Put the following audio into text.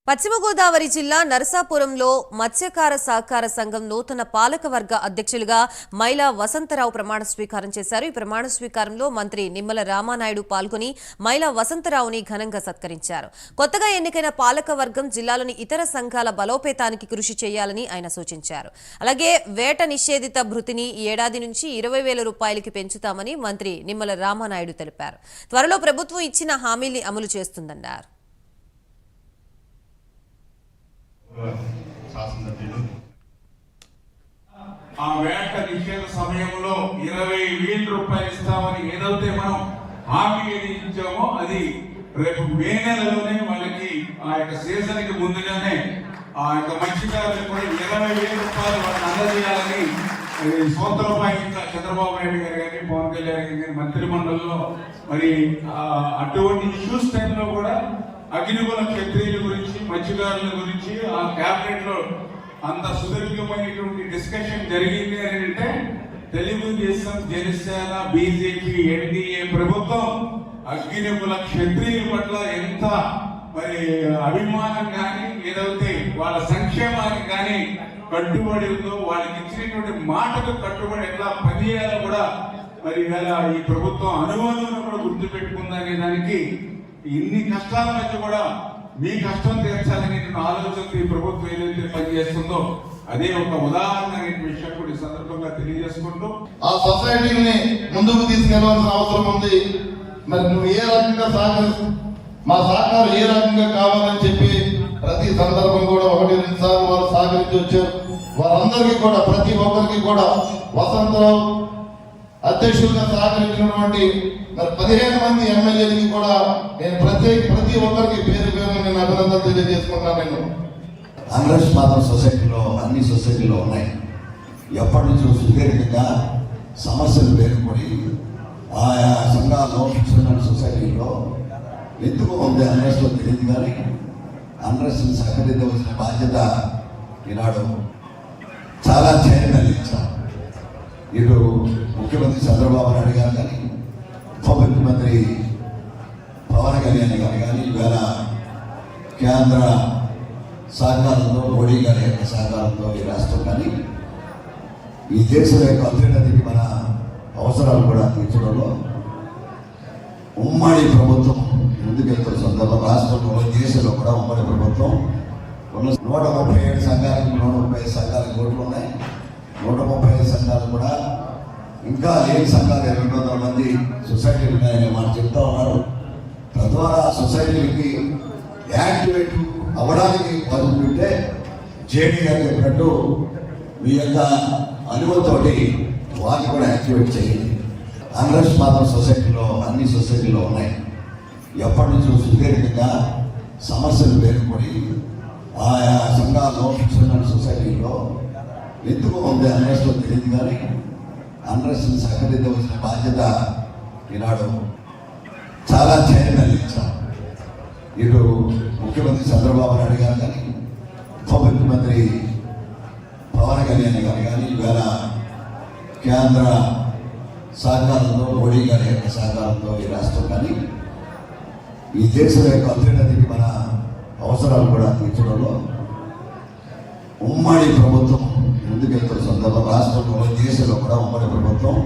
పశ్చిమ గోదావరి జిల్లా నరసాపురంలో మత్స్యకార సహకార సంఘం నూతన పాలకవర్గ అధ్యక్షులుగా మైలా వసంతరావు ప్రమాణ స్వీకారం చేశారు. ఈ ప్రమాణ స్వీకారంలో మంత్రి నిమ్మల రామానాయుడు పాల్గొని మైలా వసంతరావుని ఘనంగా సత్కరించారు. కొత్తగా ఎన్నికైన పాలకవర్గం జిల్లాలోని ఇతర సంఘాల బలోపేతానికి కృషి చేయాలని ఆయన సూచించారు. అలాగే వేట నిషేధిత భృతిని ఈ ఏడాది నుంచి 20,000 రూపాయలకి పెంచుతామని మంత్రి నిమ్మల రామానాయుడు తెలిపారు. త్వరలో ప్రభుత్వం ఇచ్చిన హామీల్ని అమలు చేస్తుందన్నారు. ఆ వేట నిషేధ సమయంలో 20,000 రూపాయలు ఇస్తామని ఏదైతే మనం హామీ ఇచ్చామో అది రేపు మే నెలలోనే వాళ్ళకి ఆ యొక్క సీజన్ కి ముందుగానే ఆ యొక్క మత్స్యకారులకు కూడా 20,000 రూపాయలు వాళ్ళకి అందజేయాలని సూత్రప్రాయంగా చంద్రబాబు నాయుడు గారు కానీ పవన్ కళ్యాణ్ గారు కానీ మంత్రి మండలిలో మరి అటువంటి ఇష్యూస్ టైంలో కూడా అగ్నికుల క్షత్రియుల గురించి మత్స్యకారుల గురించి ఆ క్యాబినెట్ లో అంత సుదీర్ఘమైనటువంటి డిస్కషన్ జరిగింది అని అంటే తెలుగుదేశం, జనసేన, బీజేపీ, ఎన్డీఏ ప్రభుత్వం అగ్నికుల క్షత్రియుల పట్ల ఎంత మరి అభిమానం కానీ ఏదైతే వాళ్ళ సంక్షేమానికి కానీ కట్టుబడి ఉందో, వాళ్ళకి ఇచ్చినటువంటి మాటకు కట్టుబడి ఎట్లా పనిచేయాలో కూడా మరి ఈ ప్రభుత్వం అనుభవం కూడా గుర్తు పెట్టుకుందనే దానికి ఇన్ని కష్టాల మధ్య కూడా మీ కష్టం తీర్చాలనే ఆలోచనతో ఈ ప్రభుత్వం ఏదైతే పనిచేస్తుందో అదే ఒక ఉదాహరణ విషయం కూడా ఈ సందర్భంగా తెలియజేసుకుంటూ ఆ సొసైటీని ముందుకు తీసుకెళ్లవలసిన అవసరం ఉంది. మరి నువ్వు ఏ రకంగా మా సహకారం ఏ రకంగా కావాలని చెప్పి ప్రతి సందర్భం కూడా 1-2 సార్లు వారు సహకరించి వచ్చారు. వారందరికీ కూడా ప్రతి ఒక్కరికి కూడా వసంతరావు అధ్యక్షులుగా సహకరించినటువంటి మరి 15 మంది ఎమ్మెల్యేలకి కూడా నేను ప్రతి ఒక్కరికి పేరు నేను అభినందన తెలియజేసుకుంటాను. నేను కాంగ్రెస్ మాత్రం సొసైటీలో అన్ని సొసైటీలో ఉన్నాయి. ఎప్పటి నుంచో సుదీర్ఘంగా సమస్యలు పేరుకొని ఆయా సంఘాల్లో సొసైటీలో ఎందుకు ఉంది అన్రెస్ట్లో తెలియదు, కానీ అన్రెస్ట్ని సహకరించవలసిన బాధ్యత ఈనాడు చాలా చైర్మన్ ఇచ్చాం. ఇటు ముఖ్యమంత్రి చంద్రబాబు నాయుడు గారు కానీ ఉప ముఖ్యమంత్రి పవన్ కళ్యాణ్ గారు కానీ ఈవేళ కేంద్ర సహకారంతో, మోడీ గారి యొక్క సహకారంతో ఈ రాష్ట్రం కానీ ఈ దేశం యొక్క అభ్యున్నతికి మన అవసరాలు కూడా తీర్చడంలో ఉమ్మడి ప్రభుత్వం ముందుకెళ్తున్న సందర్భంలో రాష్ట్రంలో దేశంలో కూడా ఉమ్మడి ప్రభుత్వం 137 సంఘాలకు 135 సంఘాలకు ఓట్లు ఉన్నాయి. 135 సంఘాలు కూడా ఇంకా లేని సంఘాలు 200 మంది సొసైటీలు ఉన్నాయని మాట చెప్తా ఉన్నారు. తద్వారా సొసైటీలకి యాక్టివేట్ అవ్వడానికి మొదలుపెట్టే జేడీ గారు చెప్పినట్టు మీ యొక్క అనుభవంతోటి వాటిని కూడా యాక్టివేట్ చేయండి. కాంగ్రెస్ మాత్రం సొసైటీలో అన్ని సొసైటీలో ఉన్నాయి. ఎప్పటి నుంచో సుదీర్ఘంగా సమస్యలు పేరుకొని ఆయా సంఘాల్లో సొసైటీలో ఎందుకు ఉంది అన్రెస్ట్లో తెలియదు, కానీ అన్రెస్ట్ని సహకరించవలసిన బాధ్యత ఈనాడు చాలా చైర్మన్ ఇచ్చాం. ఇటు ముఖ్యమంత్రి చంద్రబాబు నాయుడు గారు కానీ ఉప ముఖ్యమంత్రి పవన్ కళ్యాణ్ గారు కానీ ఈవేళ కేంద్ర సహకారంతో, మోడీ గారి యొక్క సహకారంతో ఈ రాష్ట్రం కానీ ఈ దేశం యొక్క అభ్యున్నతికి మన అవసరాలు కూడా తీర్చడంలో ఉమ్మడి ప్రభుత్వం ముందుకెళ్తున్న సందర్భంలో రాష్ట్రంలో దేశంలో కూడా ఉమ్మడి ప్రభుత్వం